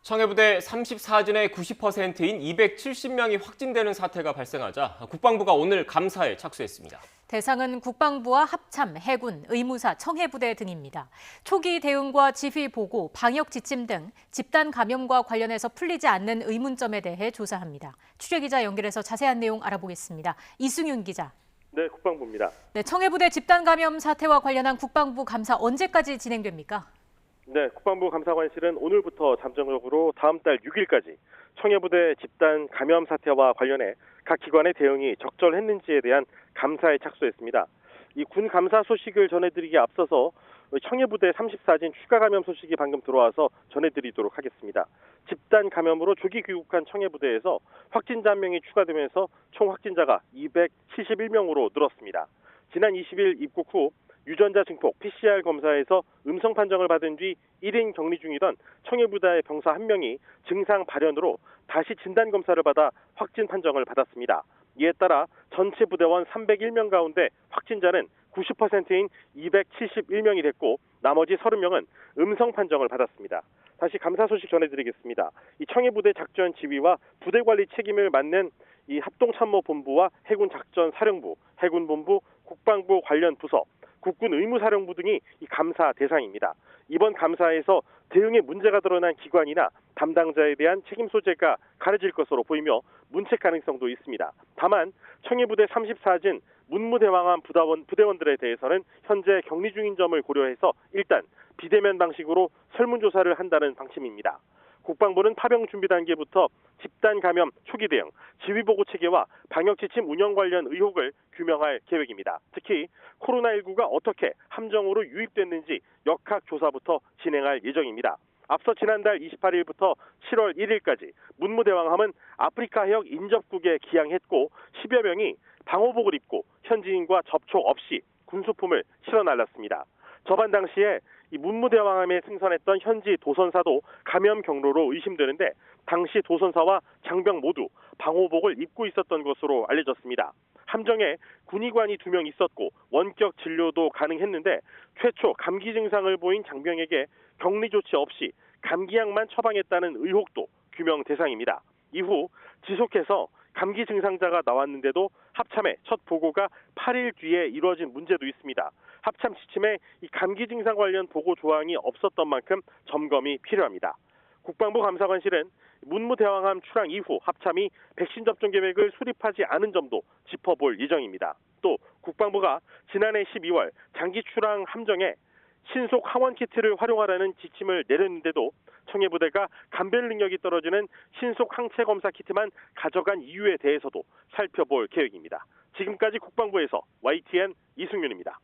청해부대 34진의 90%인 270명이 확진되는 사태가 발생하자 국방부가 오늘 감사에 착수했습니다. 대상은 국방부와 합참, 해군, 의무사, 청해부대 등입니다. 초기 대응과 지휘 보고, 방역 지침 등 집단 감염과 관련해서 풀리지 않는 의문점에 대해 조사합니다. 취재기자 연결해서 자세한 내용 알아보겠습니다. 이승윤 기자. 네, 국방부입니다. 네, 청해부대 집단 감염 사태와 관련한 국방부 감사 언제까지 진행됩니까? 네, 국방부 감사관실은 오늘부터 잠정적으로 다음 달 6일까지 청해부대 집단 감염 사태와 관련해 각 기관의 대응이 적절했는지에 대한 감사에 착수했습니다. 이 군 감사 소식을 전해드리기에 앞서서 청해부대 34진 추가 감염 소식이 방금 들어와서 전해드리도록 하겠습니다. 집단 감염으로 조기 귀국한 청해부대에서 확진자 1명이 추가되면서 총 확진자가 271명으로 늘었습니다. 지난 20일 입국 후 유전자 증폭 PCR 검사에서 음성 판정을 받은 뒤 1인 격리 중이던 청해부대 병사 1명이 증상 발현으로 다시 진단 검사를 받아 확진 판정을 받았습니다. 이에 따라 전체 부대원 301명 가운데 확진자는 90%인 271명이 됐고 나머지 30명은 음성 판정을 받았습니다. 다시 감사 소식 전해드리겠습니다. 이 청해부대 작전 지휘와 부대 관리 책임을 맡는 이 합동참모본부와 해군작전사령부, 해군본부, 국방부 관련 부서, 국군 의무사령부 등이 이 감사 대상입니다. 이번 감사에서 대응에 문제가 드러난 기관이나 담당자에 대한 책임 소재가 가려질 것으로 보이며 문책 가능성도 있습니다. 다만 청해부대 34진 문무대왕함 부대원들에 대해서는 현재 격리 중인 점을 고려해서 일단 비대면 방식으로 설문조사를 한다는 방침입니다. 국방부는 파병 준비 단계부터 집단 감염 초기 대응, 지휘보고 체계와 방역 지침 운영 관련 의혹을 규명할 계획입니다. 특히 코로나19가 어떻게 함정으로 유입됐는지 역학 조사부터 진행할 예정입니다. 앞서 지난달 28일부터 7월 1일까지 문무대왕함은 아프리카 해역 인접국에 기항했고 10여 명이 방호복을 입고 현지인과 접촉 없이 군소품을 실어 날랐습니다. 저반 당시에 이 문무대왕함에 승선했던 현지 도선사도 감염 경로로 의심되는데 당시 도선사와 장병 모두 방호복을 입고 있었던 것으로 알려졌습니다. 함정에 군의관이 2명 있었고 원격 진료도 가능했는데 최초 감기 증상을 보인 장병에게 격리 조치 없이 감기약만 처방했다는 의혹도 규명 대상입니다. 이후 지속해서 감기 증상자가 나왔는데도 합참의 첫 보고가 8일 뒤에 이루어진 문제도 있습니다. 합참 지침에 이 감기 증상 관련 보고 조항이 없었던 만큼 점검이 필요합니다. 국방부 감사관실은 문무대왕함 출항 이후 합참이 백신 접종 계획을 수립하지 않은 점도 짚어볼 예정입니다. 또 국방부가 지난해 12월 장기 출항 함정에 신속 항원 키트를 활용하라는 지침을 내렸는데도 청해부대가 감별 능력이 떨어지는 신속 항체 검사 키트만 가져간 이유에 대해서도 살펴볼 계획입니다. 지금까지 국방부에서 YTN 이승윤입니다.